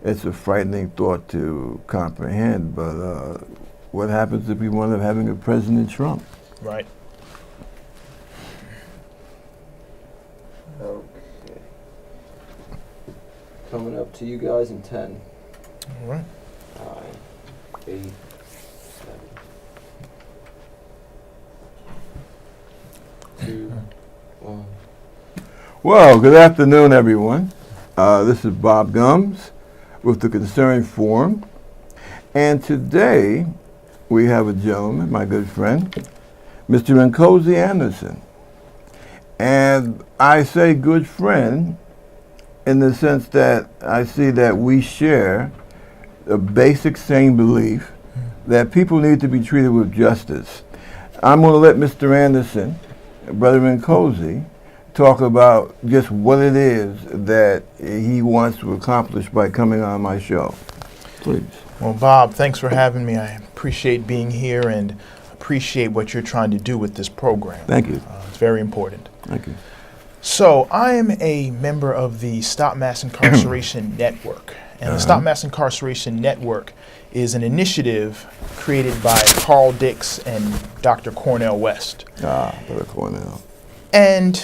It's a frightening thought to comprehend, but what happens if we wind up having a President Trump? Right. Okay. Coming up to you guys in 10, All right. 9, 8, 7. Two, 1. Well, good afternoon, everyone. This is Bob Gumbs with the Concerned Forum. And today we have a gentleman, my good friend, Mr. Nkosi Anderson. And I say good friend in the sense that I see that we share a basic sane belief that people need to be treated with justice. I'm going to let Mr. Anderson, Brother Nkosi, talk about just what it is that he wants to accomplish by coming on my show. Please. Well, Bob, thanks for having me. I appreciate being here and appreciate what you're trying to do with this program. Thank you. It's very important. Thank you. So I am a member of the Stop Mass Incarceration Network. And the Stop Mass Incarceration Network is an initiative created by Carl Dix and Dr. Cornel West. Brother Cornell. And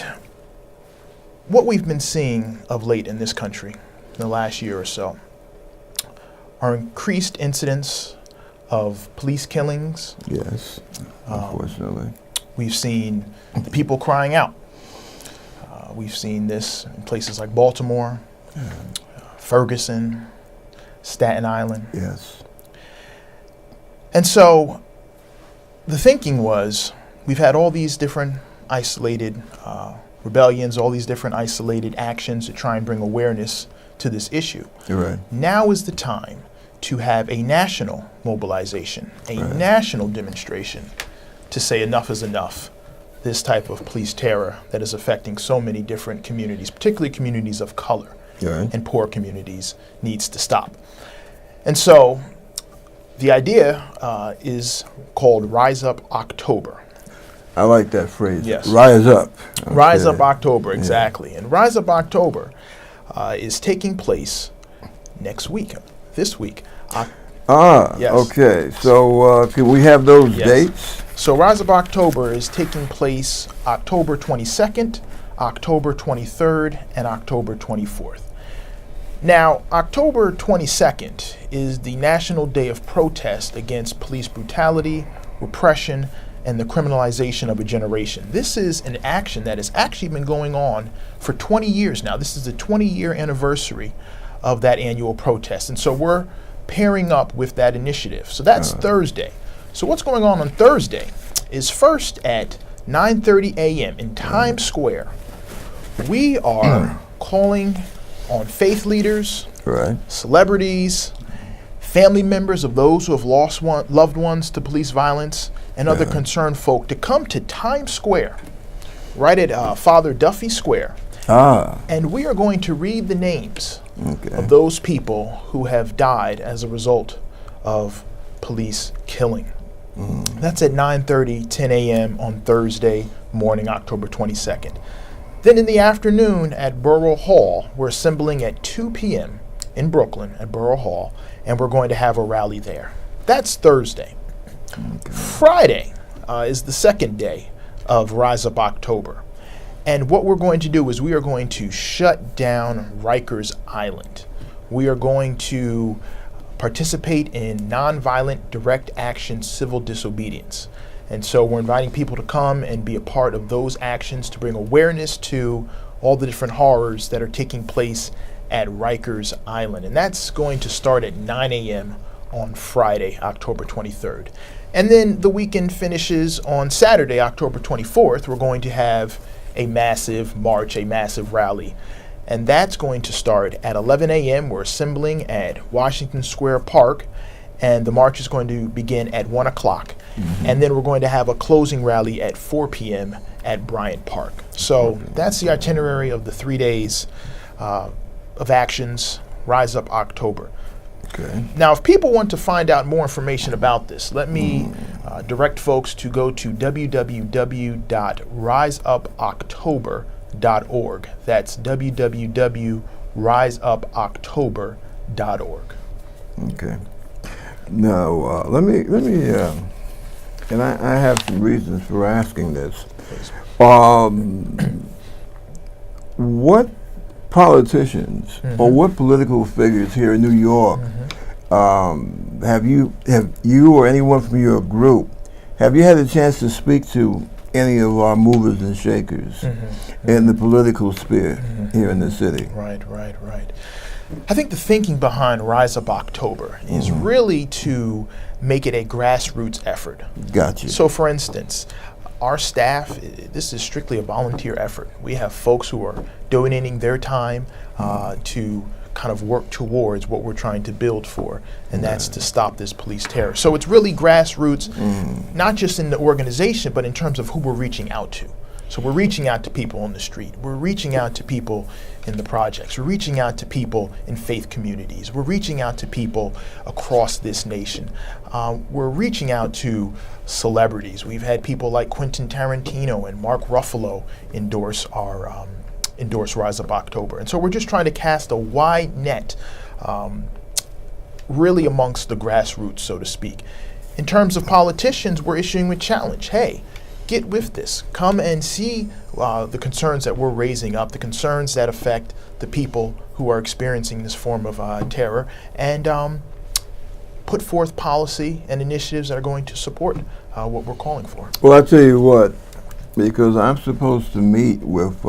what we've been seeing of late in this country in the last year or so are increased incidents of police killings. Yes, unfortunately. We've seen the people crying out. We've seen this in places like Baltimore, Ferguson, Staten Island. Yes. And so the thinking was we've had all these different isolated rebellions, all these different isolated actions to try and bring awareness to this issue. You're right. Now is the time to have a national mobilization, a national demonstration to say enough is enough. This type of police terror that is affecting so many different communities, particularly communities of color and poor communities, needs to stop. And so the idea is called Rise Up October. I like that phrase. Yes. Rise up. Okay. Rise Up October, exactly. And Rise Up October is taking place next week, this week. Yes. Okay. So can we have those dates? So Rise Up October is taking place October 22nd, October 23rd, and October 24th. Now, October 22nd is the National Day of Protest against police brutality, repression, and the criminalization of a generation. This is an action that has actually been going on for 20 years now. This is the 20-year anniversary of that annual protest. And so we're pairing up with that initiative. So that's Thursday. So what's going on Thursday is first at 9:30 a.m. in Times Square, we are calling on faith leaders, celebrities, family members of those who have lost loved ones to police violence, and other concerned folk to come to Times Square, right at Father Duffy Square. And we are going to read the names of those people who have died as a result of police killing. That's at 9:30, 10 a.m. on Thursday morning, October 22nd. Then in the afternoon at Borough Hall, we're assembling at 2 p.m. in Brooklyn at Borough Hall, and we're going to have a rally there. That's Thursday. Friday is the second day of Rise Up October. And what we're going to do is we are going to shut down Rikers Island. We are going to participate in nonviolent direct action civil disobedience. And so we're inviting people to come and be a part of those actions to bring awareness to all the different horrors that are taking place at Rikers Island. And that's going to start at 9 a.m. on Friday, October 23rd. And then the weekend finishes on Saturday, October 24th. We're going to have a massive march, a massive rally. And that's going to start at 11 a.m. We're assembling at Washington Square Park, and the march is going to begin at 1 o'clock. And then we're going to have a closing rally at 4 p.m. at Bryant Park. So that's the itinerary of the 3 days of actions, Rise Up October. Now, if people want to find out more information about this, let me direct folks to go to www.riseupoctober.org. That's www riseupoctober.org. Okay. Now, let me, and I have some reasons for asking this. Please. What politicians or what political figures here in New York have you or anyone from your group, have you had a chance to speak to any of our movers and shakers in the political sphere here in the city? Right. I think the thinking behind Rise Up October is really to make it a grassroots effort. Gotcha. So, for instance, our staff, this is strictly a volunteer effort. We have folks who are donating their time to kind of work towards what we're trying to build for, and that's to stop this police terror. So it's really grassroots, not just in the organization, but in terms of who we're reaching out to. So we're reaching out to people on the street. We're reaching out to people in the projects. We're reaching out to people in faith communities. We're reaching out to people across this nation. We're reaching out to celebrities. We've had people like Quentin Tarantino and Mark Ruffalo endorse Rise Up October. And so we're just trying to cast a wide net, really amongst the grassroots, so to speak. In terms of politicians, we're issuing a challenge. Hey, get with this. Come and see the concerns that we're raising up, the concerns that affect the people who are experiencing this form of terror, and put forth policy and initiatives that are going to support what we're calling for. Well, I tell you what, because I'm supposed to meet with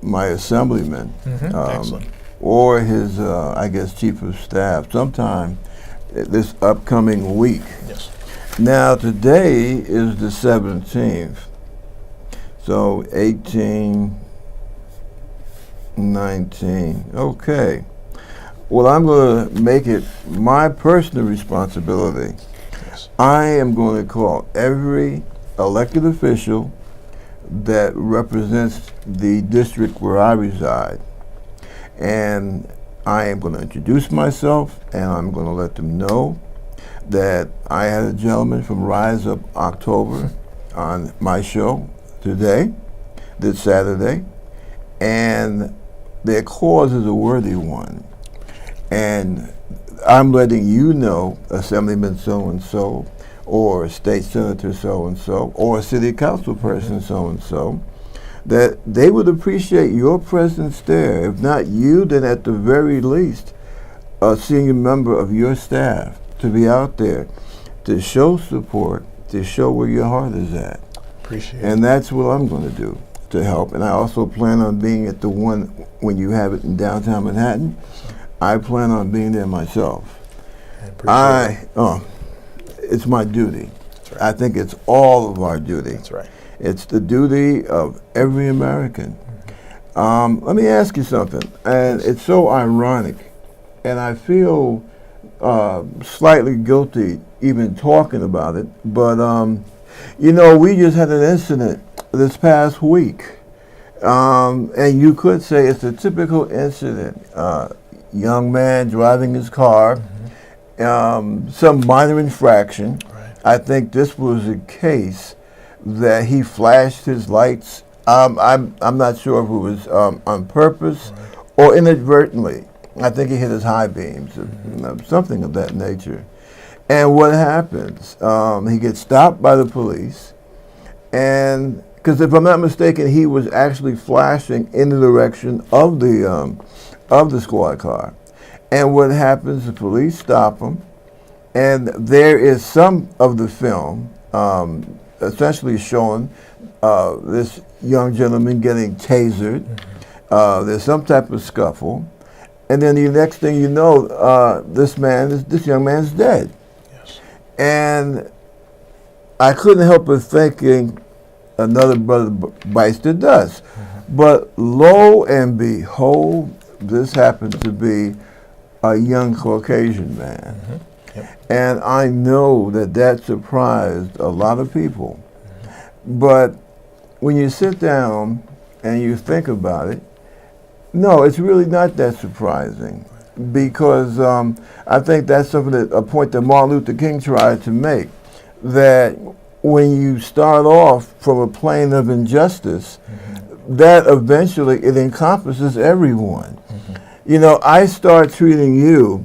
my assemblyman Excellent. or his, I guess, chief of staff sometime this upcoming week. Yes. Now, today is the 17th, so 18, 19, okay. Well, I'm going to make it my personal responsibility. Yes. I am going to call every elected official that represents the district where I reside, and I am going to introduce myself, and I'm going to let them know that I had a gentleman from Rise Up October on my show today, this Saturday, and their cause is a worthy one. And I'm letting you know, Assemblyman so-and-so, or State Senator so-and-so, or City Council person so-and-so, that they would appreciate your presence there. If not you, then at the very least, a senior member of your staff to be out there to show support, to show where your heart is at. Appreciate it. And that's what I'm going to do to help. And I also plan on being at the one when you have it in downtown Manhattan. I plan on being there myself. It's my duty. That's right. I think it's all of our duty. That's right. It's the duty of every American. Let me ask you something, and it's so ironic, and I feel slightly guilty even talking about it, but you know, we just had an incident this past week, and you could say it's a typical incident. Young man driving his car, some minor infraction. Right. I think this was a case that he flashed his lights. I'm not sure if it was on purpose or inadvertently. I think he hit his high beams, something of that nature. And what happens? He gets stopped by the police, and because if I'm not mistaken, he was actually flashing in the direction of the squad car. And what happens? The police stop him, and there is some of the film essentially showing this young gentleman getting tasered. There's some type of scuffle. And then the next thing you know, this young man's dead. Yes. And I couldn't help but thinking another brother bites the dust. But lo and behold, this happened to be a young Caucasian man. Yep. And I know that surprised a lot of people. But when you sit down and you think about it, no, it's really not that surprising, because I think that's a point that Martin Luther King tried to make, that when you start off from a plane of injustice, that eventually it encompasses everyone. Mm-hmm. You know, I start treating you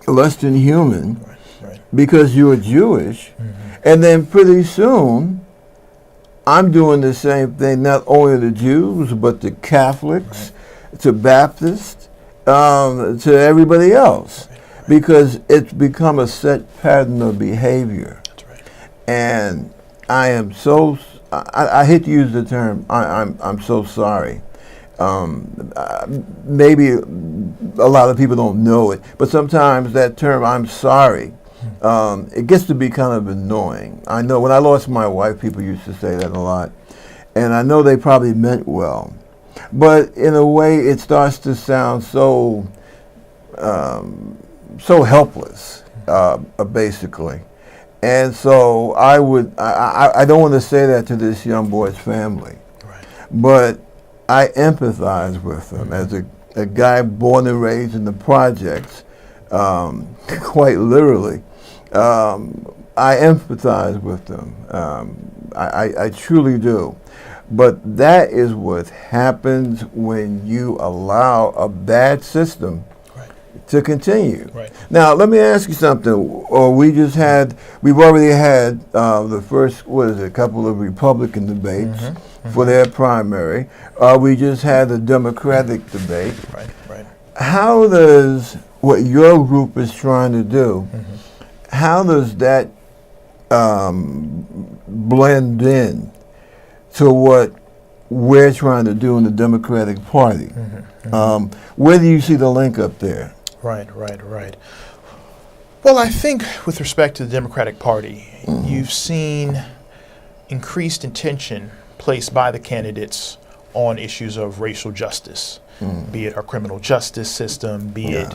less than human Right. because you're Jewish, and then pretty soon I'm doing the same thing, not only to Jews, but to Catholics, to Baptists, to everybody else, because it's become a set pattern of behavior. That's right. And I am so, I hate to use the term, I'm so sorry. Maybe a lot of people don't know it, but sometimes that term, I'm sorry, it gets to be kind of annoying. I know when I lost my wife, people used to say that a lot, and I know they probably meant well, but in a way, it starts to sound so helpless, basically. And so I don't want to say that to this young boy's family, Right. but I empathize with them as a guy born and raised in the projects, quite literally. I empathize with them. I truly do. But that is what happens when you allow a bad system to continue. Right. Now, let me ask you something. We've already had the first, couple of Republican debates for their primary. We just had a Democratic debate. Right. How does what your group is trying to do, how does that blend in to what we're trying to do in the Democratic Party? Where do you see the link up there? Right. Well, I think with respect to the Democratic Party, you've seen increased attention placed by the candidates on issues of racial justice, be it our criminal justice system, be it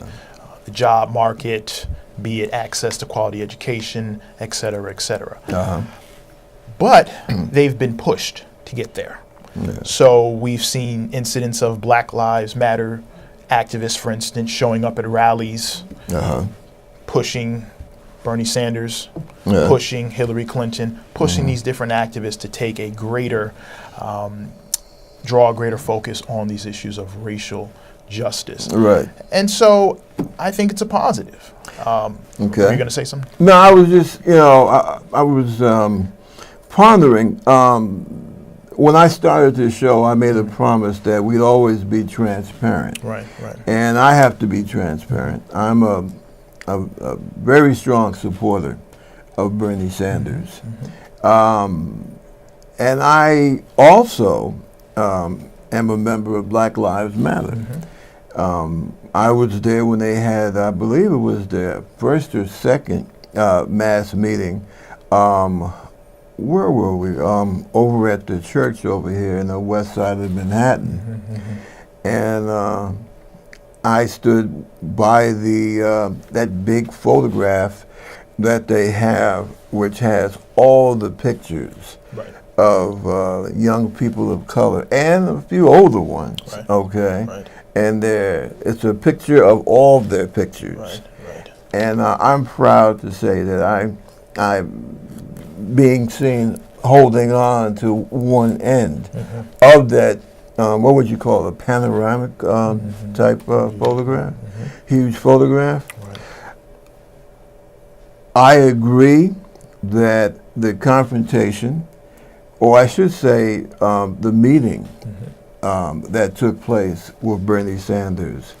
the job market, be it access to quality education, et cetera, et cetera. But they've been pushed to get there. So we've seen incidents of Black Lives Matter activists, for instance, showing up at rallies, pushing Bernie Sanders, pushing Hillary Clinton, pushing these different activists to take a greater, draw a greater focus on these issues of racial justice. Right. And so I think it's a positive. Okay. Were you going to say something? No, I was just, I was pondering. When I started this show, I made a promise that we'd always be transparent. Right. And I have to be transparent. I'm a very strong supporter of Bernie Sanders. And I also am a member of Black Lives Matter. I was there when they had, I believe it was their first or second mass meeting. Where were we? Over at the church over here in the west side of Manhattan. And I stood by that big photograph that they have, which has all the pictures of young people of color and a few older ones. Okay. And it's a picture of all of their pictures. And I'm proud to say that I'm being seen holding on to one end of that, what would you call it, a panoramic type photograph, huge photograph. I agree that the confrontation, or I should say the meeting that took place with Bernie Sanders,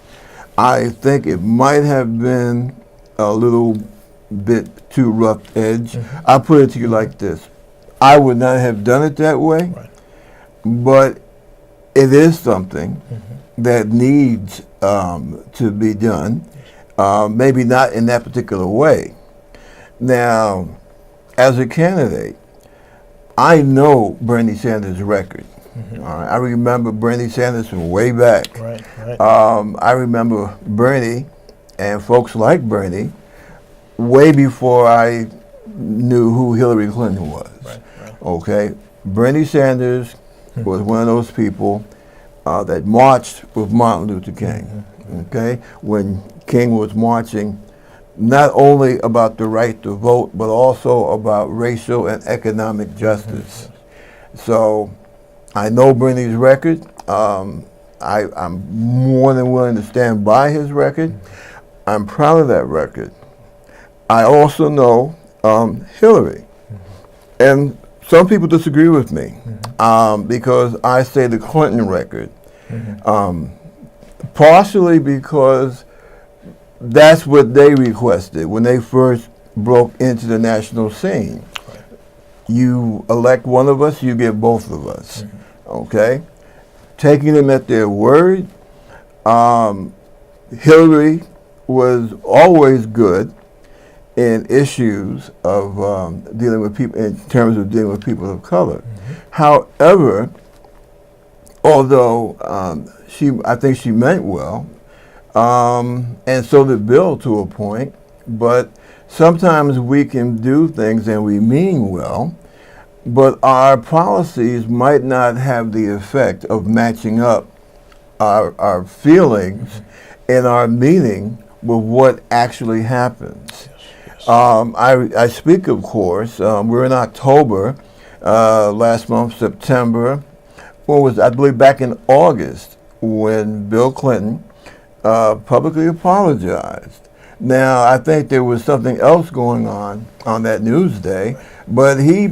I think it might have been a little bit too rough edge. I'll put it to you like this. I would not have done it that way, but it is something that needs to be done, maybe not in that particular way. Now, as a candidate, I know Bernie Sanders' record. I remember Bernie Sanders from way back. I remember Bernie and folks like Bernie way before I knew who Hillary Clinton was. Okay, Bernie Sanders was one of those people that marched with Martin Luther King. Okay, when King was marching, not only about the right to vote, but also about racial and economic justice. So I know Bernie's record. I'm more than willing to stand by his record. I'm proud of that record. I also know Hillary. And some people disagree with me because I say the Clinton record. Partially because that's what they requested when they first broke into the national scene. Right. You elect one of us, you get both of us. Okay? Taking them at their word, Hillary was always good in issues of dealing with people, in terms of dealing with people of color. However, although I think she meant well, and so did Bill to a point, but sometimes we can do things and we mean well, but our policies might not have the effect of matching up our feelings and our meaning with what actually happens. I speak, of course, we're in October, last month, September, I believe back in August, when Bill Clinton publicly apologized. Now, I think there was something else going on that news day, but he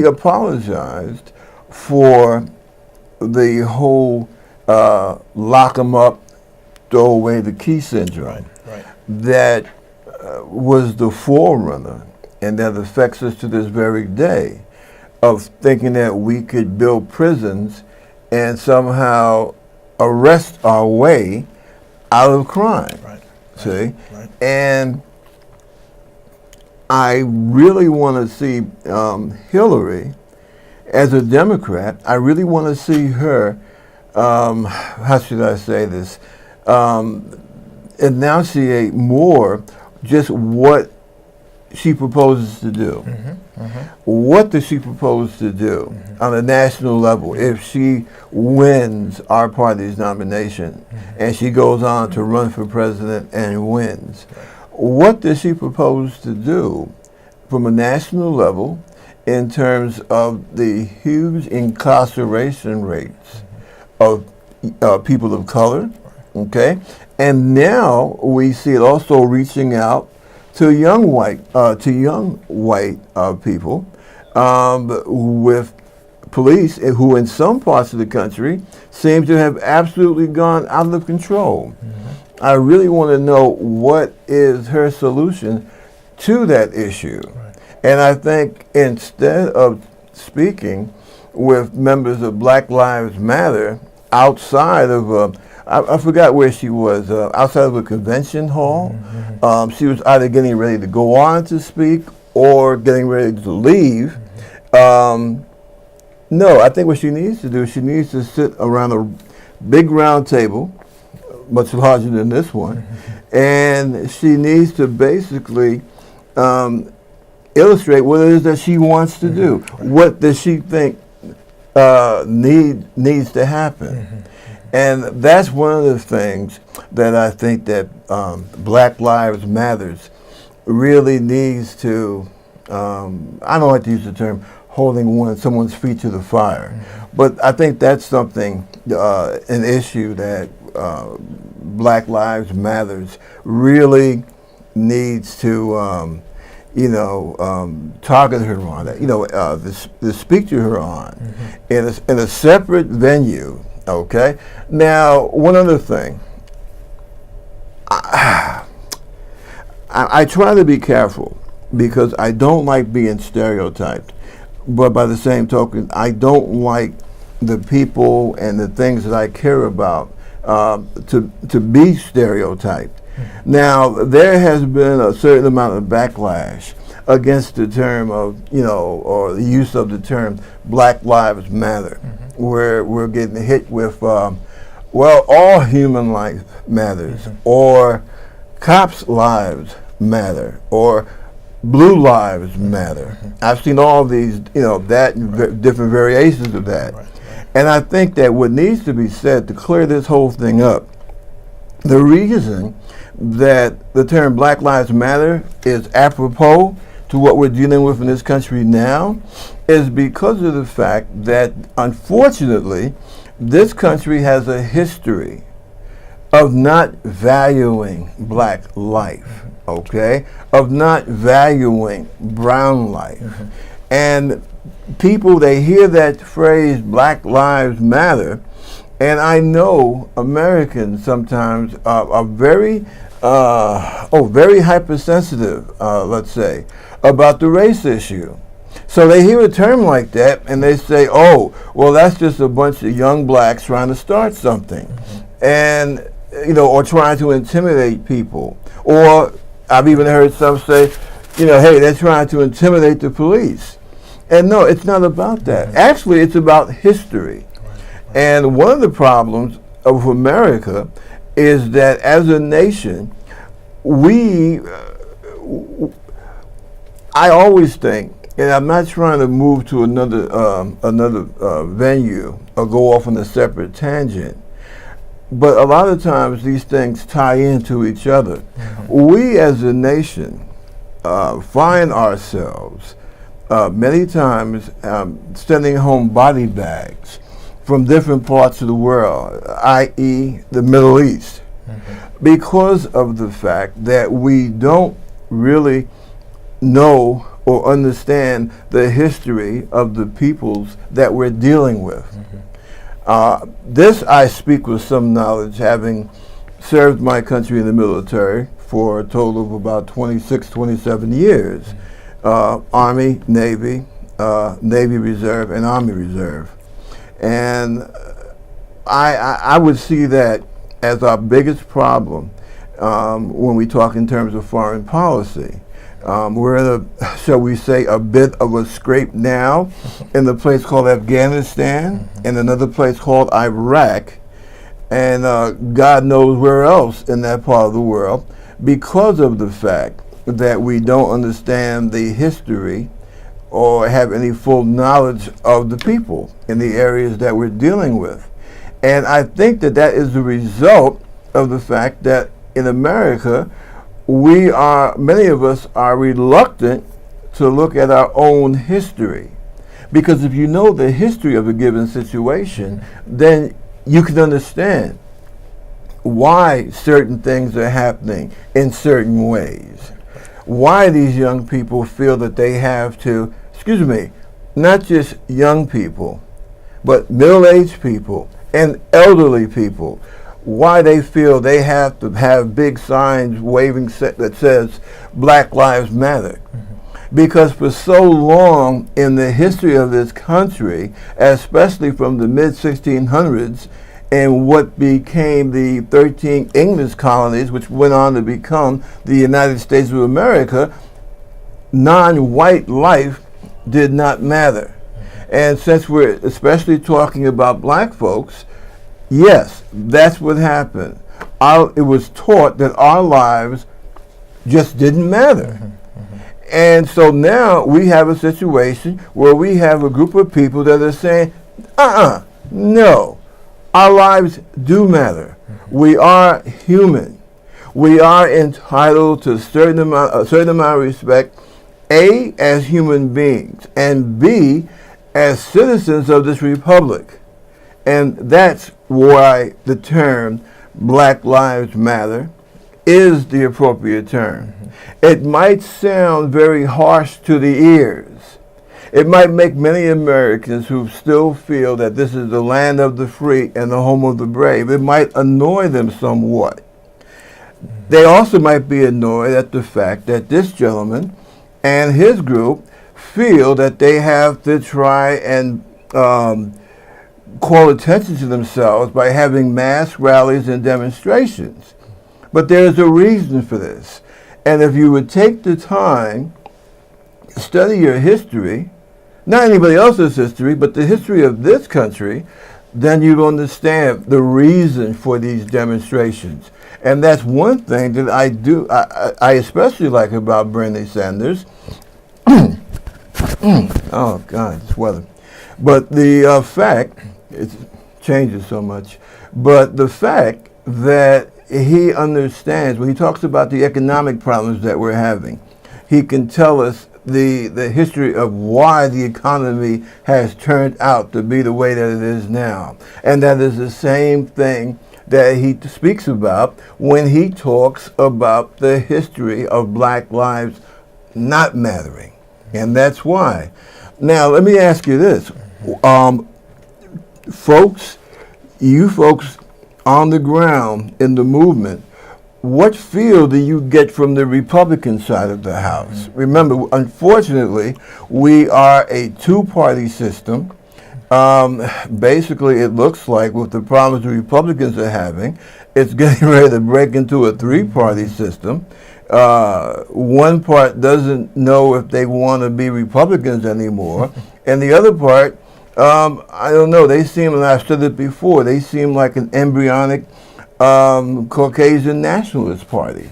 apologized for the whole lock 'em up, throw away the key syndrome. Right. That was the forerunner, and that affects us to this very day, of thinking that we could build prisons and somehow arrest our way out of crime. Right. See? Right. And I really want to see Hillary as a Democrat. I really want to see her, how should I say this, enunciate more just what she proposes to do. What does she propose to do on a national level if she wins our party's nomination and she goes on to run for president and wins? What does she propose to do from a national level in terms of the huge incarceration rates of people of color? Okay, and now we see it also reaching out to young white people with police who, in some parts of the country, seem to have absolutely gone out of control. I really want to know what is her solution to that issue. Right. And I think instead of speaking with members of Black Lives Matter outside of I forgot where she was, outside of a convention hall. She was either getting ready to go on to speak or getting ready to leave. No, I think what she needs to do, she needs to sit around a big round table, much larger than this one, and she needs to basically illustrate what it is that she wants to do. What does she think needs to happen? And that's one of the things that I think that Black Lives Matters really needs to, I don't like to use the term holding someone's feet to the fire, but I think that's something, an issue that Black Lives Matters really needs to, target her on, to speak to her on in a separate venue. Okay. Now, one other thing. I try to be careful because I don't like being stereotyped. But by the same token, I don't like the people and the things that I care about to be stereotyped. Now, there has been a certain amount of backlash against the term of, or the use of the term Black Lives Matter, where we're getting hit with, all human life matters, or cops' lives matter, or blue lives matter. I've seen all these, different variations of that. And I think that what needs to be said to clear this whole thing up, the reason that the term Black Lives Matter is apropos to what we're dealing with in this country now is because of the fact that, unfortunately, this country has a history of not valuing black life, okay? Of not valuing brown life. And people, they hear that phrase, Black Lives Matter, and I know Americans sometimes are very, very hypersensitive, let's say, about the race issue. So they hear a term like that and they say, oh, well, that's just a bunch of young blacks trying to start something. And, you know, or trying to intimidate people. Or I've even heard some say, you know, hey, they're trying to intimidate the police. And no, it's not about that. Actually, it's about history. And one of the problems of America is that as a nation, I always think, and I'm not trying to move to another venue or go off on a separate tangent, but a lot of times these things tie into each other. We as a nation find ourselves many times sending home body bags from different parts of the world, i.e. the Middle East, because of the fact that we don't really know or understand the history of the peoples that we're dealing with. This I speak with some knowledge, having served my country in the military for a total of about 26, 27 years. Army, Navy, Navy Reserve, and Army Reserve. And I would see that as our biggest problem when we talk in terms of foreign policy. We're in a, shall we say, a bit of a scrape now in the place called Afghanistan and another place called Iraq, and God knows where else in that part of the world, because of the fact that we don't understand the history or have any full knowledge of the people in the areas that we're dealing with. And I think that that is the result of the fact that in America, many of us are reluctant to look at our own history. Because if you know the history of a given situation, then you can understand why certain things are happening in certain ways. Why these young people feel that they have to, not just young people, but middle-aged people and elderly people, why they feel they have to have big signs waving that says Black Lives Matter. Because for so long in the history of this country, especially from the mid-1600s, and what became the 13 English colonies, which went on to become the United States of America, non-white life did not matter. And since we're especially talking about black folks, yes, that's what happened. It was taught that our lives just didn't matter. And so now we have a situation where we have a group of people that are saying, no, our lives do matter. We are human. We are entitled to a certain amount of respect, A, as human beings, and B, as citizens of this republic. And that's why the term Black Lives Matter is the appropriate term. It might sound very harsh to the ears. It might make many Americans who still feel that this is the land of the free and the home of the brave, it might annoy them somewhat. They also might be annoyed at the fact that this gentleman and his group feel that they have to try and call attention to themselves by having mass rallies and demonstrations. But there's a reason for this. And if you would take the time, study your history, not anybody else's history, but the history of this country, then you'll understand the reason for these demonstrations. And that's one thing that I especially like about Bernie Sanders. Oh, God, this weather. But the fact, it changes so much, but the fact that he understands, when he talks about the economic problems that we're having, he can tell us the history of why the economy has turned out to be the way that it is now. And that is the same thing that he speaks about when he talks about the history of black lives not mattering. And that's why. Now, let me ask you this. Folks, you folks on the ground in the movement, what feel do you get from the Republican side of the House? Remember, unfortunately, we are a two-party system. Basically, it looks like with the problems the Republicans are having, it's getting ready to break into a three-party system. One part doesn't know if they want to be Republicans anymore, and the other part, I don't know, they seem, and I've said it before, they seem like an embryonic Caucasian Nationalist Party.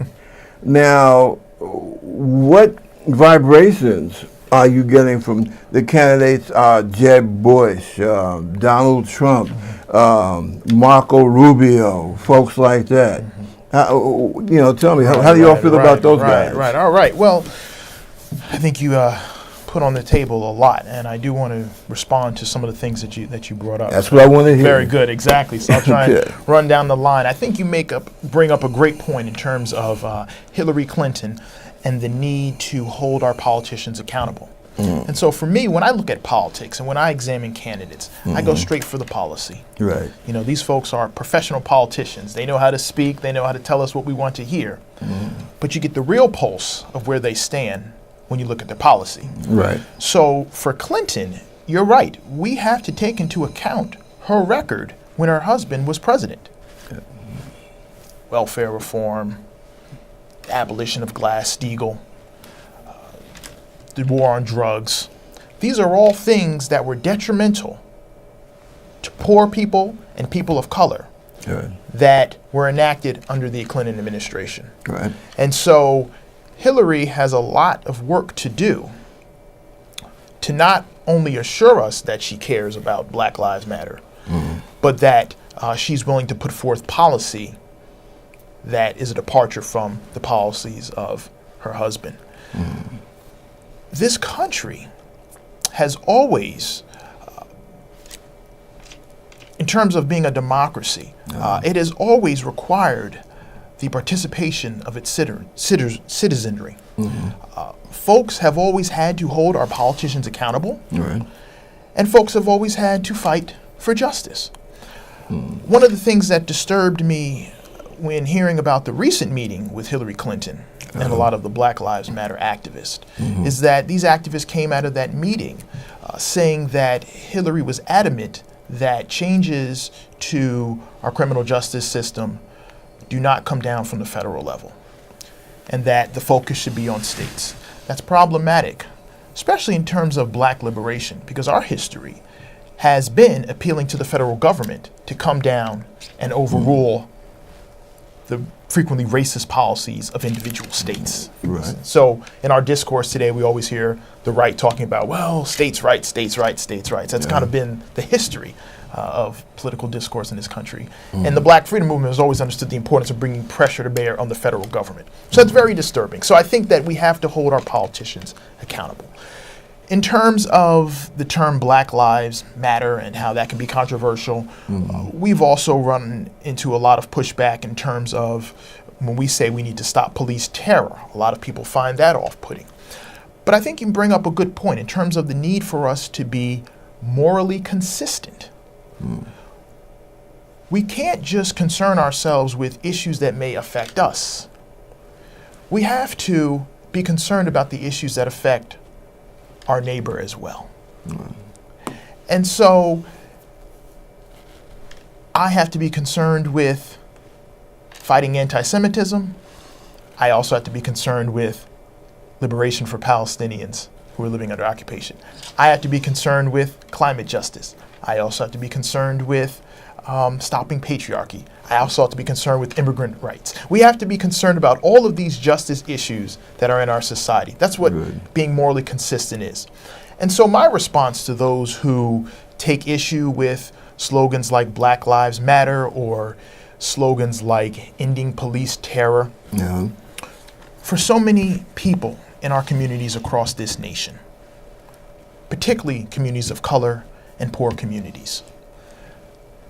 Now, what vibrations are you getting from the candidates, Jeb Bush, Donald Trump, Marco Rubio, folks like that? Tell me, how do you all feel about those guys? Right. All right. Well, I think you put on the table a lot, and I do want to respond to some of the things that you brought up. That's what I want to hear. Very good, exactly. So I'll try and run down the line. I think you bring up a great point in terms of Hillary Clinton and the need to hold our politicians accountable. And so for me, when I look at politics and when I examine candidates, I go straight for the policy. Right. These folks are professional politicians. They know how to speak. They know how to tell us what we want to hear. But you get the real pulse of where they stand when you look at their policy. Right. So for Clinton, you're right. We have to take into account her record when her husband was president. Welfare reform, abolition of Glass-Steagall, the war on drugs. These are all things that were detrimental to poor people and people of color that were enacted under the Clinton administration. Right. And so Hillary has a lot of work to do to not only assure us that she cares about Black Lives Matter, but that she's willing to put forth policy that is a departure from the policies of her husband. This country has always, in terms of being a democracy, it has always required the participation of its citizenry. Folks have always had to hold our politicians accountable, and folks have always had to fight for justice. One of the things that disturbed me when hearing about the recent meeting with Hillary Clinton and a lot of the Black Lives Matter activists is that these activists came out of that meeting saying that Hillary was adamant that changes to our criminal justice system do not come down from the federal level, and that the focus should be on states. That's problematic, especially in terms of black liberation, because our history has been appealing to the federal government to come down and overrule the frequently racist policies of individual states. Right. So in our discourse today, we always hear the right talking about, well, states' rights, states' rights, states' rights. That's kind of been the history of political discourse in this country. And the Black Freedom Movement has always understood the importance of bringing pressure to bear on the federal government. So that's very disturbing. So I think that we have to hold our politicians accountable. In terms of the term Black Lives Matter and how that can be controversial, we've also run into a lot of pushback in terms of when we say we need to stop police terror. A lot of people find that off-putting. But I think you bring up a good point in terms of the need for us to be morally consistent. We can't just concern ourselves with issues that may affect us. We have to be concerned about the issues that affect our neighbor as well. And so I have to be concerned with fighting anti-Semitism. I also have to be concerned with liberation for Palestinians who are living under occupation. I have to be concerned with climate justice. I also have to be concerned with stopping patriarchy. I also have to be concerned with immigrant rights. We have to be concerned about all of these justice issues that are in our society. That's what being morally consistent is. And so my response to those who take issue with slogans like Black Lives Matter or slogans like ending police terror, for so many people in our communities across this nation, particularly communities of color and poor communities.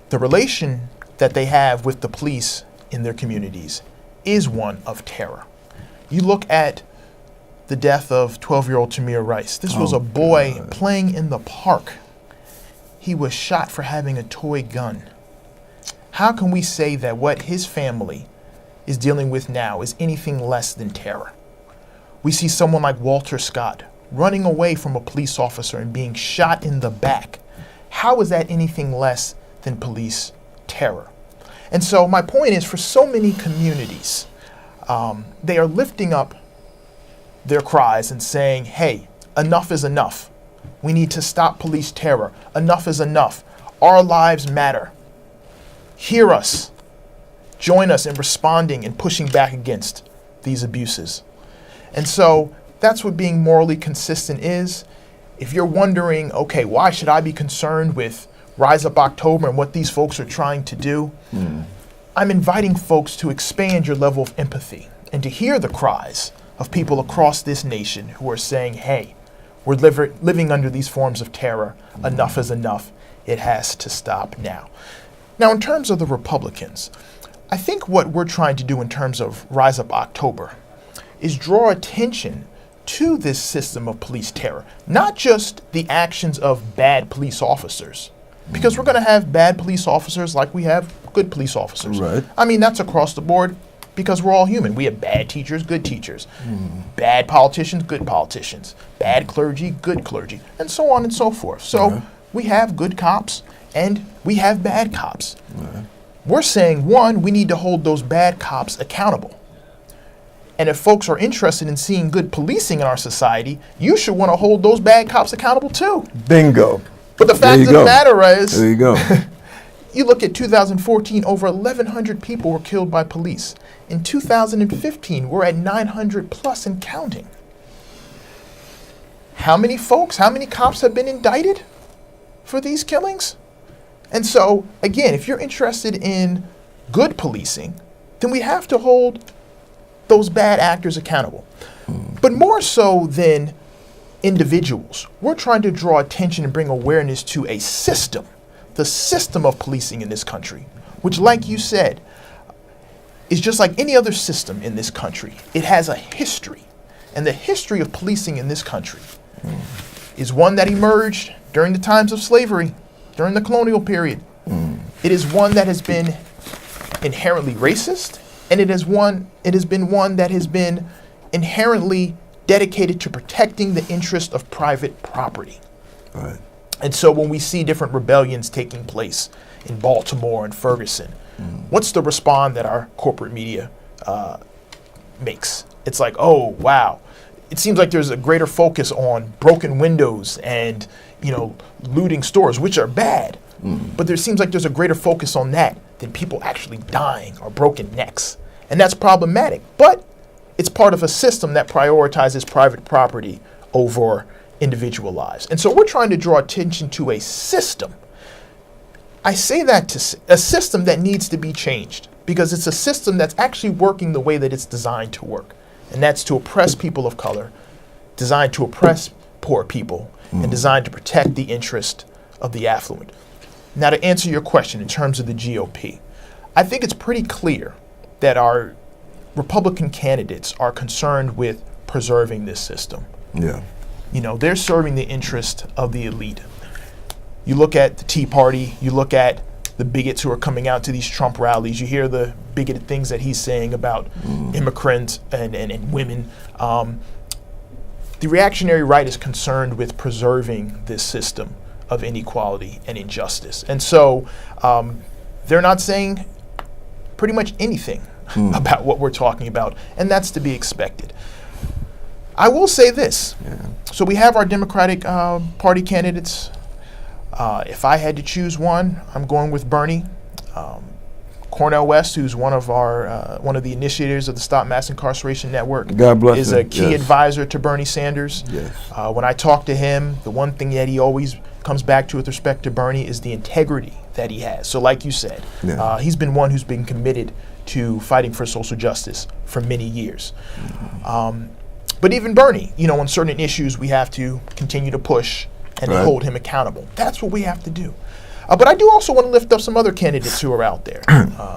The relation that they have with the police in their communities is one of terror. You look at the death of 12-year-old Tamir Rice. This was a boy playing in the park. He was shot for having a toy gun. How can we say that what his family is dealing with now is anything less than terror? We see someone like Walter Scott running away from a police officer and being shot in the back. How is that anything less than police terror? And so my point is, for so many communities, they are lifting up their cries and saying, hey, enough is enough. We need to stop police terror. Enough is enough. Our lives matter. Hear us. Join us in responding and pushing back against these abuses. And so that's what being morally consistent is. If you're wondering, okay, why should I be concerned with Rise Up October and what these folks are trying to do? I'm inviting folks to expand your level of empathy and to hear the cries of people across this nation who are saying, hey, we're living under these forms of terror. Enough is enough. It has to stop now. Now, in terms of the Republicans, I think what we're trying to do in terms of Rise Up October is draw attention to this system of police terror, not just the actions of bad police officers, because we're going to have bad police officers like we have good police officers. Right. I mean, that's across the board because we're all human. We have bad teachers, good teachers, bad politicians, good politicians, bad clergy, good clergy, and so on and so forth. So we have good cops and we have bad cops. We're saying, one, we need to hold those bad cops accountable. And if folks are interested in seeing good policing in our society, you should want to hold those bad cops accountable too. Bingo. But the fact of the matter is, there you go. You look at 2014, over 1,100 people were killed by police. In 2015, we're at 900 plus and counting. How many cops have been indicted for these killings? And so, again, if you're interested in good policing, then we have to hold those bad actors accountable. But more so than individuals, we're trying to draw attention and bring awareness to a system, the system of policing in this country, which, like you said, is just like any other system in this country. It has a history. And the history of policing in this country is one that emerged during the times of slavery, during the colonial period. It is one that has been inherently racist, and it has been one that has been inherently dedicated to protecting the interest of private property. Right. And so when we see different rebellions taking place in Baltimore and Ferguson, what's the response that our corporate media makes? It's like, oh, wow. It seems like there's a greater focus on broken windows and, looting stores, which are bad. But there seems like there's a greater focus on that than people actually dying or broken necks. And that's problematic. But it's part of a system that prioritizes private property over individual lives. And so we're trying to draw attention to a system. I say that to a system that needs to be changed because it's a system that's actually working the way that it's designed to work. And that's to oppress people of color, designed to oppress poor people, and designed to protect the interest of the affluent. Now, to answer your question in terms of the GOP, I think it's pretty clear that our Republican candidates are concerned with preserving this system. Yeah. They're serving the interest of the elite. You look at the Tea Party, you look at the bigots who are coming out to these Trump rallies, you hear the bigoted things that he's saying about immigrants and women. The reactionary right is concerned with preserving this system of inequality and injustice. And so they're not saying pretty much anything about what we're talking about, and that's to be expected. I will say this. So we have our Democratic Party candidates. If I had to choose one, I'm going with Bernie. Cornel West, who's one of the initiators of the Stop Mass Incarceration Network, God bless is him. a key advisor to Bernie Sanders. Yes. When I talk to him, the one thing that he always comes back to with respect to Bernie is the integrity that he has. So like you said, he's been one who's been committed to fighting for social justice for many years. But even Bernie, on certain issues, we have to continue to push and Right. hold him accountable. That's what we have to do. But I do also want to lift up some other candidates who are out there.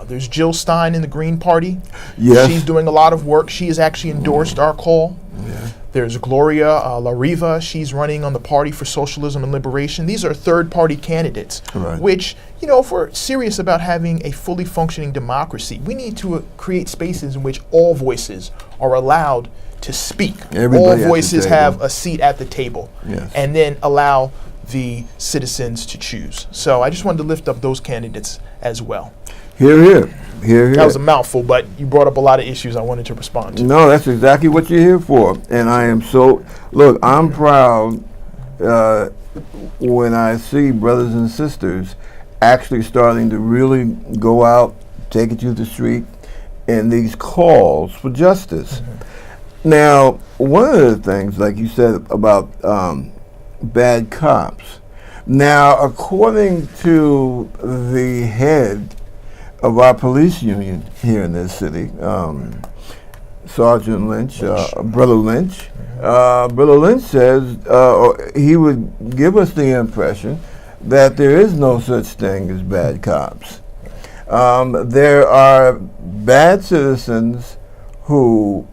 There's Jill Stein in the Green Party. Yes. She's doing a lot of work. She has actually endorsed our call. Yeah. There's Gloria La Riva. She's running on the Party for Socialism and Liberation. These are third-party candidates, Right. which, if we're serious about having a fully functioning democracy, we need to create spaces in which all voices are allowed to speak. Everybody all at the voices table. have a seat at the table. Yes. And then allow the citizens to choose. So I just wanted to lift up those candidates as well. Hear, hear. Hear, hear. That was a mouthful, but you brought up a lot of issues I wanted to respond to. No, that's exactly what you're here for. And I am look, I'm proud when I see brothers and sisters actually starting to really go out, take it to the street, and these calls for justice. Now, one of the things, like you said about bad cops, now, according to the head of our police union here in this city, Sergeant Lynch, Brother Lynch. Brother Lynch says he would give us the impression that there is no such thing as bad cops. There are bad citizens who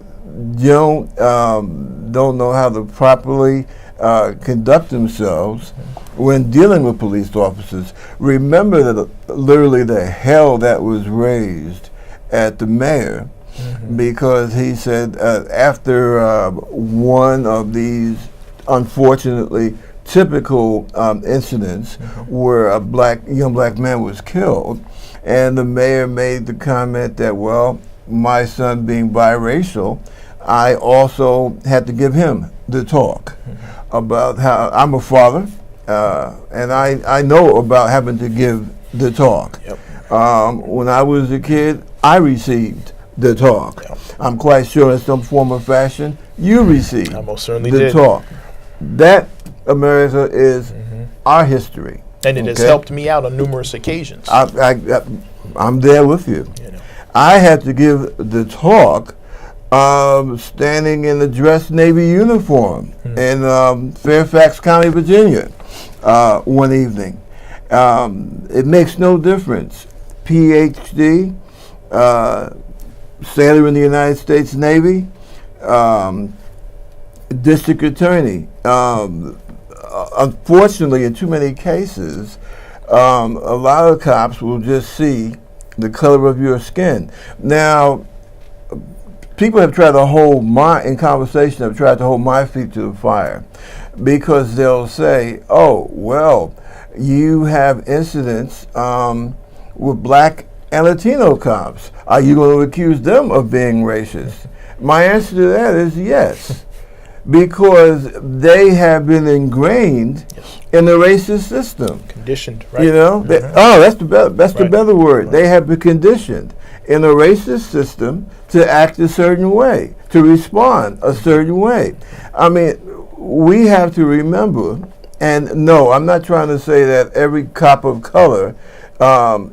don't know how to properly conduct themselves when dealing with police officers. Remember that literally the hell that was raised at the mayor because he said after one of these unfortunately typical incidents where a young black man was killed, and the mayor made the comment that, well, my son being biracial, I also had to give him the talk about how I'm a father, and I know about having to give the talk. Yep. When I was a kid, I received the talk. Yep. I'm quite sure in some form or fashion you received I most certainly the did. talk. That, America, is our history. And it has Okay? helped me out on numerous occasions. I'm there with you. You know. I had to give the talk standing in the dress Navy uniform in Fairfax County, Virginia, one evening. It makes no difference. PhD, sailor in the United States Navy, district attorney. Unfortunately, in too many cases, a lot of cops will just see the color of your skin. Now, people have tried to hold in conversation, have tried to hold my feet to the fire because they'll say, oh, well, you have incidents with black and Latino cops. Are you going to accuse them of being racist? My answer to that is yes, because they have been ingrained in the racist system. Conditioned, right? You know, that's the better word. Right. They have been conditioned in a racist system to act a certain way, to respond a certain way. I mean, we have to remember, and no, I'm not trying to say that every cop of color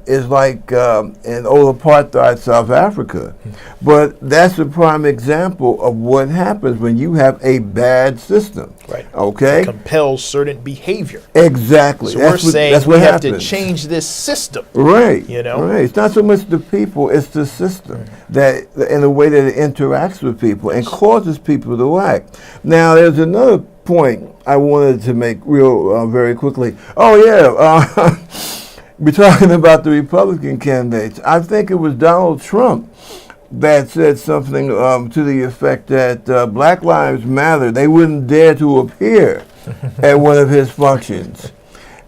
is like in old apartheid South Africa, but that's a prime example of what happens when you have a bad system. Right. Okay? Compels certain behavior. Exactly. So That's we're saying that's we what have to happens. change this system. Right. You know? Right. It's not so much the people, it's the system that in the way that it interacts with people and causes people to act. Now, there's another point I wanted to make very quickly. Oh, yeah. We're talking about the Republican candidates. I think it was Donald Trump that said something to the effect that Black Lives Matter, they wouldn't dare to appear at one of his functions.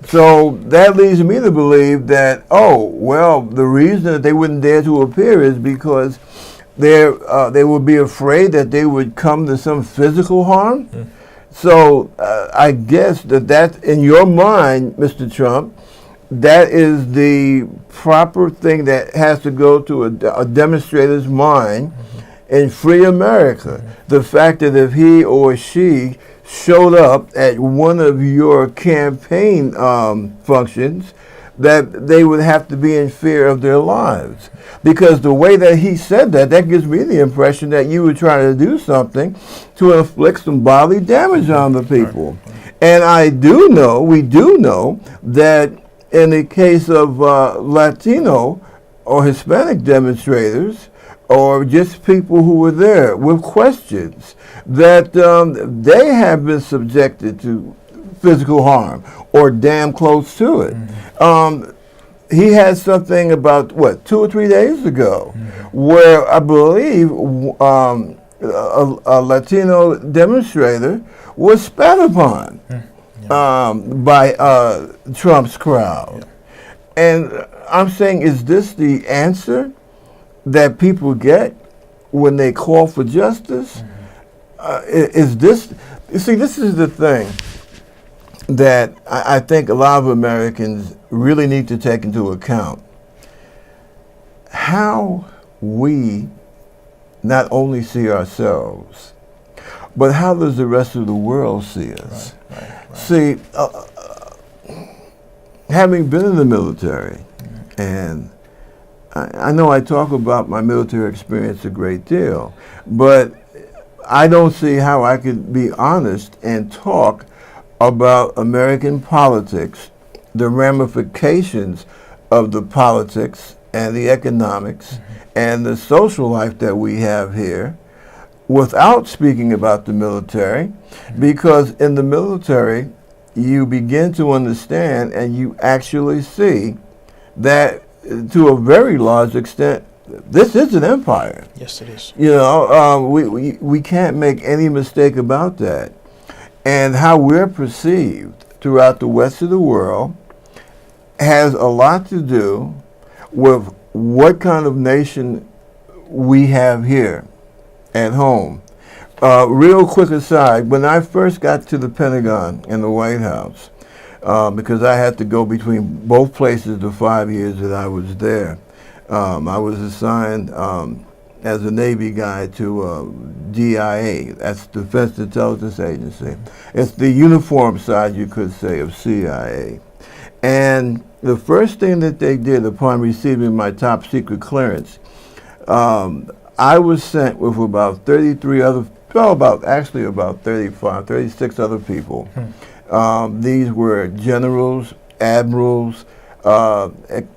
So that leads me to believe that, the reason that they wouldn't dare to appear is because they would be afraid that they would come to some physical harm. So I guess that in your mind, Mr. Trump, that is the proper thing that has to go to a demonstrator's mind in free America. The fact that if he or she showed up at one of your campaign functions, that they would have to be in fear of their lives. Because the way that he said that, that gives me the impression that you were trying to do something to inflict some bodily damage on the people. And we do know that in the case of Latino or Hispanic demonstrators, or just people who were there with questions, that they have been subjected to physical harm or damn close to it. He had something about, 2 or 3 days ago, where I believe a Latino demonstrator was spat upon by Trump's crowd. And I'm saying, is this the answer that people get when they call for justice? Is this, you see, this is the thing that I think a lot of Americans really need to take into account. How we not only see ourselves, but how does the rest of the world see us? Right. See, having been in the military, and I know I talk about my military experience a great deal, but I don't see how I could be honest and talk about American politics, the ramifications of the politics and the economics and the social life that we have here, without speaking about the military, because in the military you begin to understand and you actually see that to a very large extent this is an empire. Yes, it is. You know, we can't make any mistake about that. And how we're perceived throughout the rest of the world has a lot to do with what kind of nation we have here at home. Real quick aside, when I first got to the Pentagon and the White House, because I had to go between both places the 5 years that I was there, I was assigned as a Navy guy to DIA, that's Defense Intelligence Agency. It's the uniform side, you could say, of CIA. And the first thing that they did upon receiving my top secret clearance, I was sent with about 33 other, about 35, 36 other people. These were generals, admirals,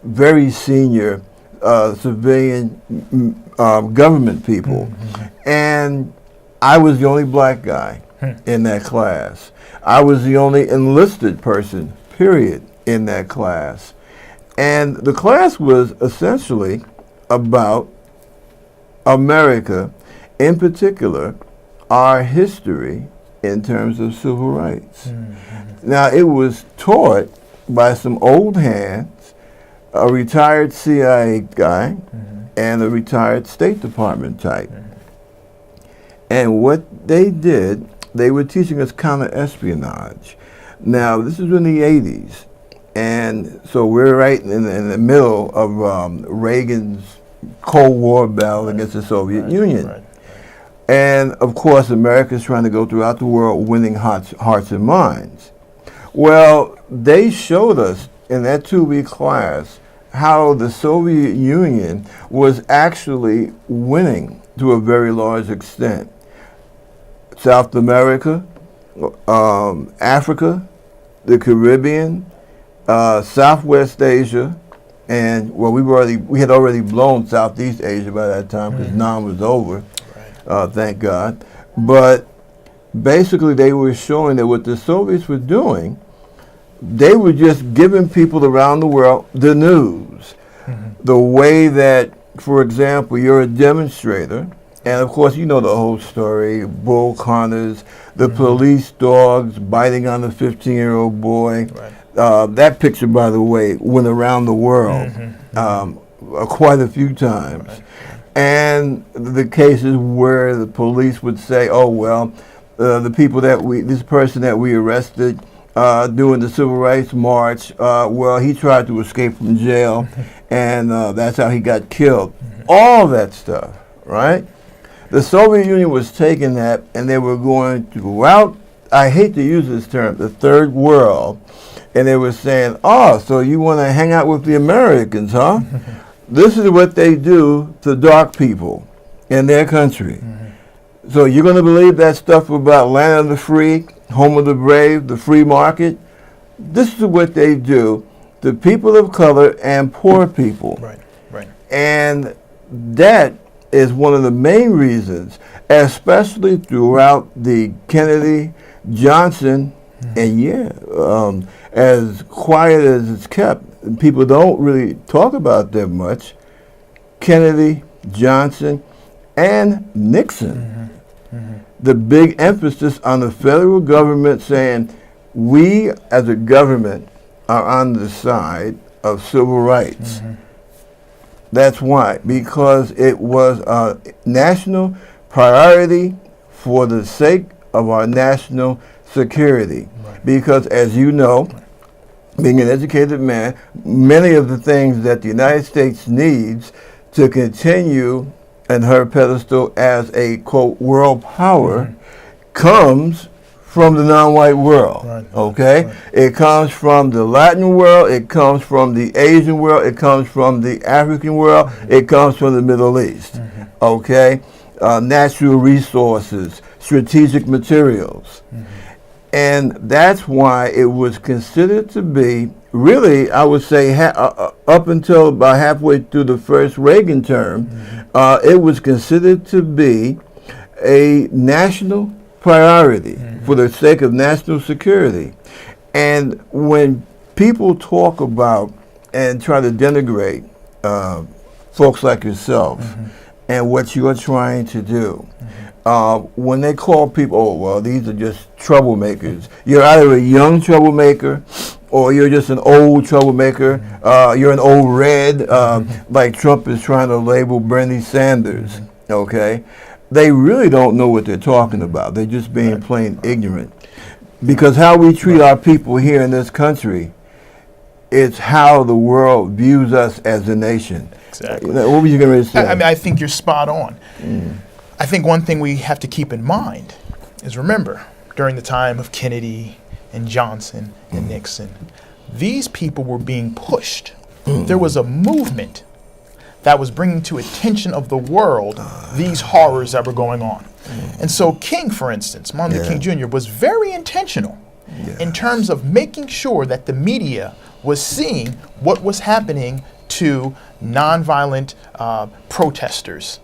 very senior civilian government people. And I was the only black guy in that class. I was the only enlisted person, period, in that class. And the class was essentially about America, in particular, our history in terms of civil rights. Now, it was taught by some old hands, a retired CIA guy, and a retired State Department type. And what they did, they were teaching us counter-espionage. Now, this is in the 80s, and so we're right in the middle of Reagan's Cold War battle against the Soviet Union. And, of course, America's trying to go throughout the world winning hearts and minds. Well, they showed us in that 2-week class how the Soviet Union was actually winning to a very large extent. South America, Africa, the Caribbean, Southwest Asia, and well, we had already blown Southeast Asia by that time because Nam was over, thank God. But basically, they were showing that what the Soviets were doing, they were just giving people around the world the news. The way that, for example, you're a demonstrator, and of course you know the whole story, Bull Connors, the police dogs biting on the 15-year-old boy. That picture, by the way, went around the world quite a few times. And the cases where the police would say, oh, well, the people this person that we arrested during the Civil Rights March, well, he tried to escape from jail, and that's how he got killed. All that stuff, right? The Soviet Union was taking that, and they were going to go out I hate to use this term, the third world, and they were saying, oh, so you want to hang out with the Americans, huh? This is what they do to dark people in their country. So you're going to believe that stuff about land of the free, home of the brave, the free market? This is what they do to people of color and poor people. Right, right. And that is one of the main reasons, especially throughout the Kennedy, Johnson, and as quiet as it's kept, people don't really talk about them much, Kennedy, Johnson, and Nixon. The big emphasis on the federal government saying, we as a government are on the side of civil rights. That's why, because it was a national priority for the sake of our national security. Right. Because as you know, being an educated man, many of the things that the United States needs to continue in her pedestal as a, quote, world power comes from the non-white world, Right. okay? Right. It comes from the Latin world, it comes from the Asian world, it comes from the African world, it comes from the Middle East, okay? Natural resources, strategic materials. And that's why it was considered to be, really, I would say, up until about halfway through the first Reagan term, it was considered to be a national priority for the sake of national security. And when people talk about and try to denigrate folks like yourself and what you're trying to do, when they call people, oh, well, these are just troublemakers. You're either a young troublemaker or you're just an old troublemaker. You're an old red, like Trump is trying to label Bernie Sanders, okay? They really don't know what they're talking about. They're just being plain ignorant. Because how we treat our people here in this country, it's how the world views us as a nation. Exactly. What were you going to say? I mean, I think you're spot on. I think one thing we have to keep in mind is, remember, during the time of Kennedy and Johnson and Nixon, these people were being pushed. There was a movement that was bringing to attention of the world these horrors that were going on. And so King, for instance, Martin Luther King Jr., was very intentional in terms of making sure that the media was seeing what was happening to nonviolent protesters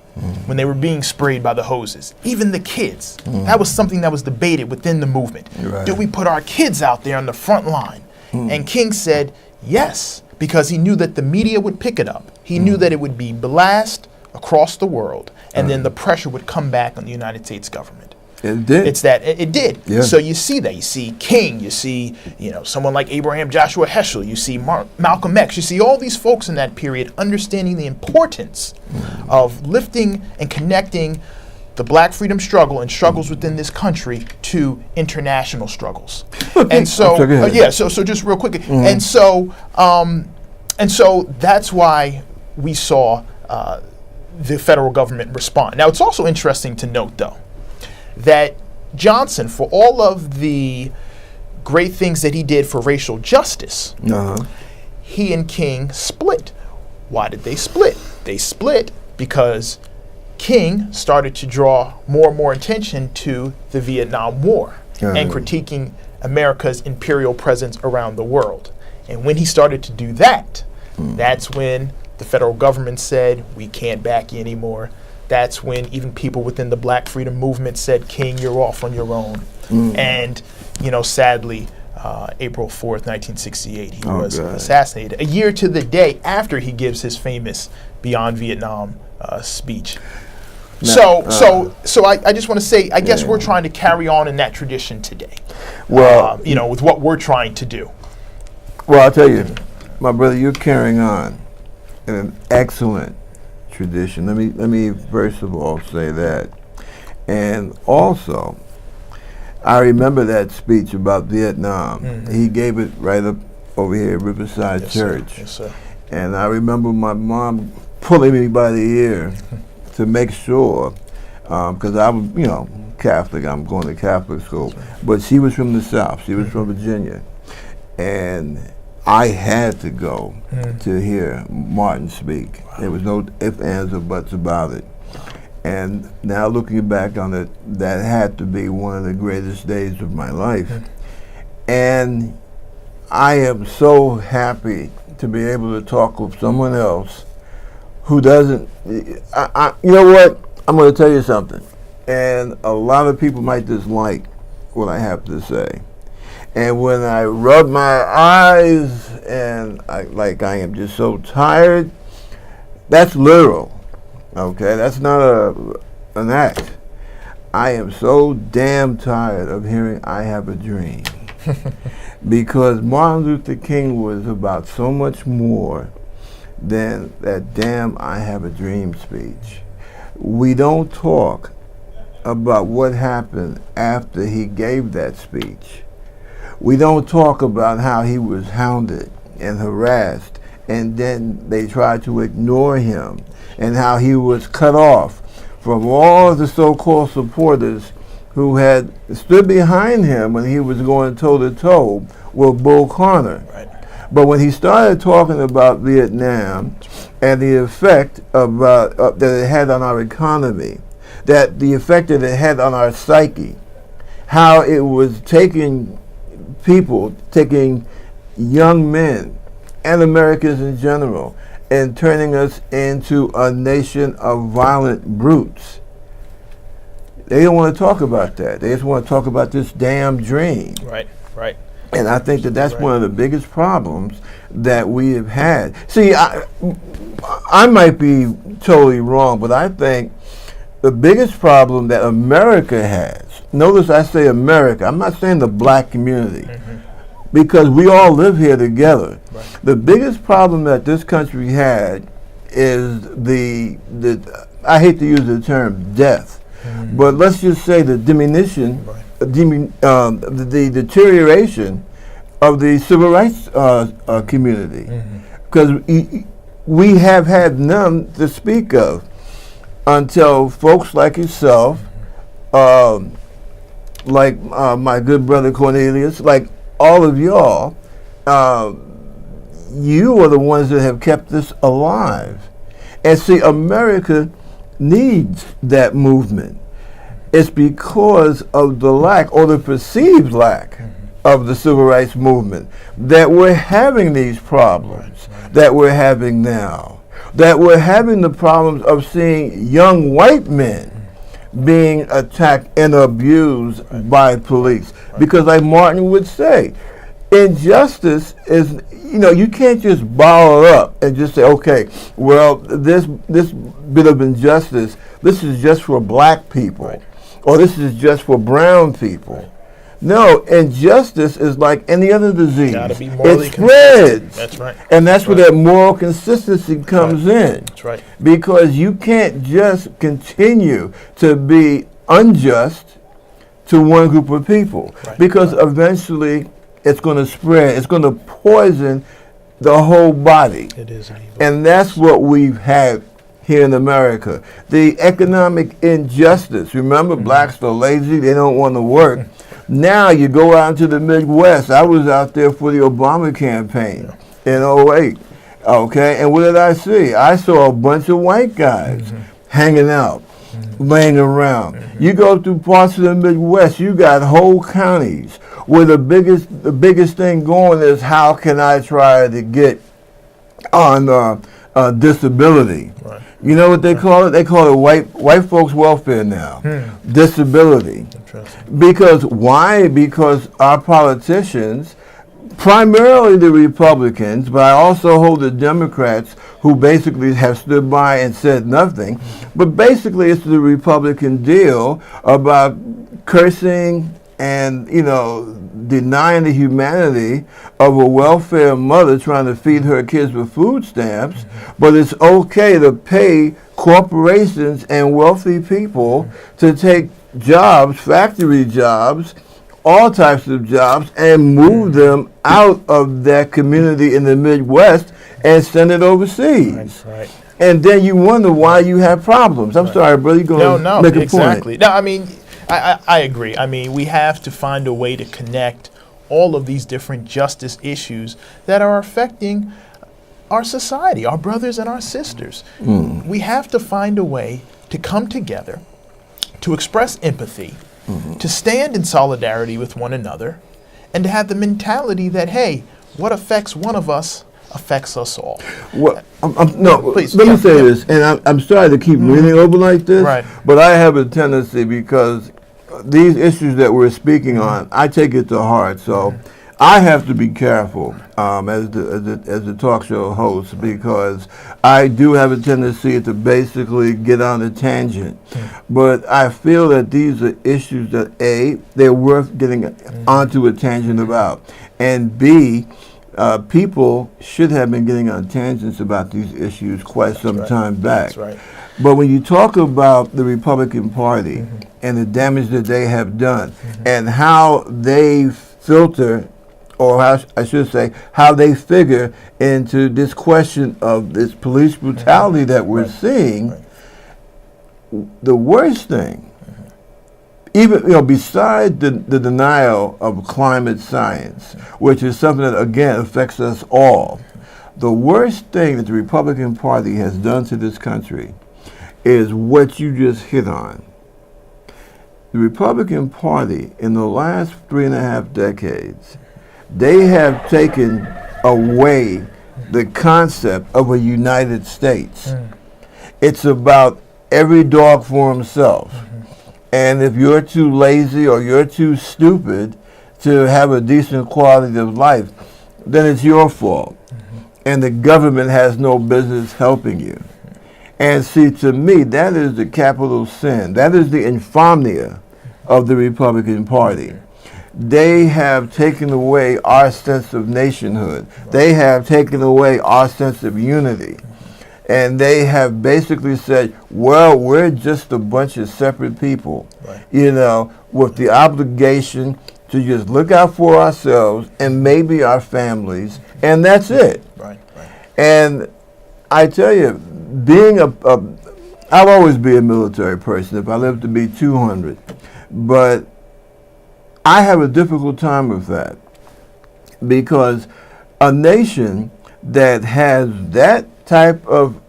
when they were being sprayed by the hoses. Even the kids. That was something that was debated within the movement. Right. Do we put our kids out there on the front line? And King said yes, because he knew that the media would pick it up. He knew that it would be blast across the world, and then the pressure would come back on the United States government. It did. It's that it did. Yeah. So you see that. You see King. You see, someone like Abraham Joshua Heschel. You see Malcolm X. You see all these folks in that period understanding the importance of lifting and connecting the Black freedom struggle and struggles within this country to international struggles. Okay. And so, go ahead. so just real quickly, and so that's why we saw the federal government respond. Now, it's also interesting to note, though, that Johnson, for all of the great things that he did for racial justice, he and King split. Why did they split? They split because King started to draw more and more attention to the Vietnam War and critiquing America's imperial presence around the world. And when he started to do that, that's when the federal government said, we can't back you anymore. That's when even people within the Black freedom movement said, King, you're off on your own. And, sadly, April 4th, 1968, he was assassinated. A year to the day after he gives his famous Beyond Vietnam speech. So I just want to say, I guess we're trying to carry on in that tradition today. Well, with what we're trying to do. Well, I'll tell you, my brother, you're carrying on in an excellent tradition. Let me first of all say that. And also, I remember that speech about Vietnam. He gave it right up over here at Riverside Church. Sir. Yes, sir. And I remember my mom pulling me by the ear to make sure, because I was, Catholic. I'm going to Catholic school. But she was from the South. She was from Virginia. And I had to go to hear Martin speak. There was no ifs, ands, or buts about it. And now looking back on it, that had to be one of the greatest days of my life. And I am so happy to be able to talk with someone else who doesn't, you know what, I'm going to tell you something. And a lot of people might dislike what I have to say. And when I rub my eyes and I am just so tired, that's literal. Okay, that's not an act. I am so damn tired of hearing I have a dream. Because Martin Luther King was about so much more than that damn I have a dream speech. We don't talk about what happened after he gave that speech. We don't talk about how he was hounded and harassed, and then they tried to ignore him, and how he was cut off from all the so-called supporters who had stood behind him when he was going toe-to-toe with Bull Connor. Right. But when he started talking about Vietnam and the effect that it had on our economy, that the effect that it had on our psyche, how it was taking people, taking young men and Americans in general, and turning us into a nation of violent brutes. They don't want to talk about that. They just want to talk about this damn dream. Right, right. And I think that that's one of the biggest problems that we have had. See, I might be totally wrong, but I think the biggest problem that America has, notice I say America, I'm not saying the black community, because we all live here together. Right. The biggest problem that this country had is the I hate to use the term death, but let's just say the diminution, the deterioration of the civil rights community, because we have had none to speak of until folks like yourself, like my good brother Cornelius, like all of y'all, you are the ones that have kept this alive. And see, America needs that movement. It's because of the lack, or the perceived lack, of the civil rights movement that we're having these problems that we're having now. That we're having the problems of seeing young white men being attacked and abused by police. Because like Martin would say, injustice is, you can't just bottle it up and just say, okay, well, this bit of injustice, this is just for black people, or this is just for brown people. No, injustice is like any other disease. It spreads. That's right. And that's where that moral consistency comes in. That's right. Because you can't just continue to be unjust to one group of people. Because eventually it's going to spread. It's going to poison the whole body. It is an evil. And that's what we've had here in America. The economic injustice. Remember, blacks are lazy. They don't want to work. Now you go out into the Midwest. I was out there for the Obama campaign in 08. Okay, and what did I see? I saw a bunch of white guys hanging out, laying around. You go through parts of the Midwest, you got whole counties where the biggest thing going is, how can I try to get on disability? Right. You know what they call it? They call it white folks welfare now. Disability. Because why? Because our politicians, primarily the Republicans, but I also hold the Democrats, who basically have stood by and said nothing, but basically it's the Republican deal about cursing and, denying the humanity of a welfare mother trying to feed her kids with food stamps, but it's okay to pay corporations and wealthy people to take jobs, factory jobs, all types of jobs, and move them out of that community in the Midwest and send it overseas. Right. And then you wonder why you have problems. I'm sorry, brother, you're going to make a point. No, I mean, I agree. I mean, we have to find a way to connect all of these different justice issues that are affecting our society, our brothers and our sisters. We have to find a way to come together, to express empathy, to stand in solidarity with one another, and to have the mentality that, hey, what affects one of us affects us all. Well, no, Please, let me yeah, say yeah. this, and I'm sorry to keep reading over like this, Right. but I have a tendency because these issues that we're speaking on, I take it to heart. So I have to be careful as the talk show host, because I do have a tendency to basically get on a tangent. But I feel that these are issues that A, they're worth getting onto a tangent about, and B, people should have been getting on tangents about these issues quite some time back. That's right. But when you talk about the Republican Party and the damage that they have done and how they filter, or how I should say, how they figure into this question of this police brutality that we're seeing, the worst thing, even beside the denial of climate science, which is something that again affects us all, the worst thing that the Republican Party has done to this country is what you just hit on. The Republican Party in the last 3.5 decades, they have taken away the concept of a United States. It's about every dog for himself. And if you're too lazy or you're too stupid to have a decent quality of life, then it's your fault. And the government has no business helping you. And see, to me, that is the capital sin. That is the infamia of the Republican Party. They have taken away our sense of nationhood. They have taken away our sense of unity. And they have basically said, well, we're just a bunch of separate people, with the obligation to just look out for ourselves and maybe our families, and that's it. Right. And I tell you, being I'll always be a military person if I live to be 200, but I have a difficult time with that, because a nation that has that type of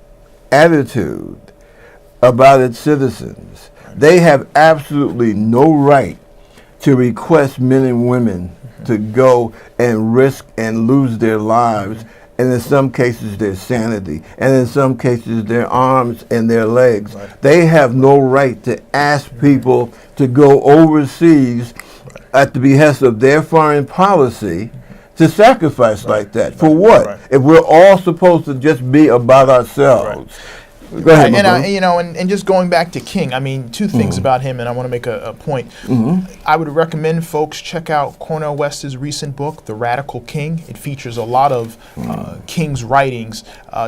attitude about its citizens, they have absolutely no right to request men and women to go and risk and lose their lives, and in some cases their sanity, and in some cases their arms and their legs. They have no right to ask people to go overseas at the behest of their foreign policy to sacrifice like that. For what? If we're all supposed to just be about ourselves. Go ahead, and just going back to King, I mean, two things about him, and I want to make a point. I would recommend folks check out Cornel West's recent book, The Radical King. It features a lot of King's writings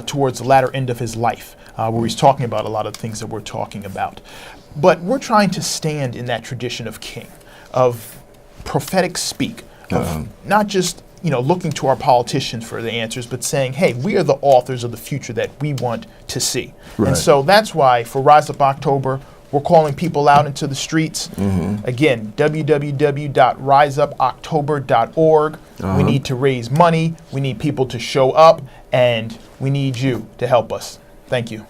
towards the latter end of his life, where he's talking about a lot of things that we're talking about. But we're trying to stand in that tradition of King, of prophetic speak, of not just looking to our politicians for the answers, but saying, hey, we are the authors of the future that we want to see. And so that's why for Rise Up October, we're calling people out into the streets. Again, www.riseupoctober.org. We need to raise money. We need people to show up, and we need you to help us. Thank you.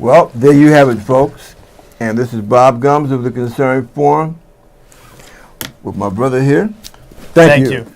Well, there you have it, folks. And this is Bob Gumbs of the Concerned Forum with my brother here. Thank you.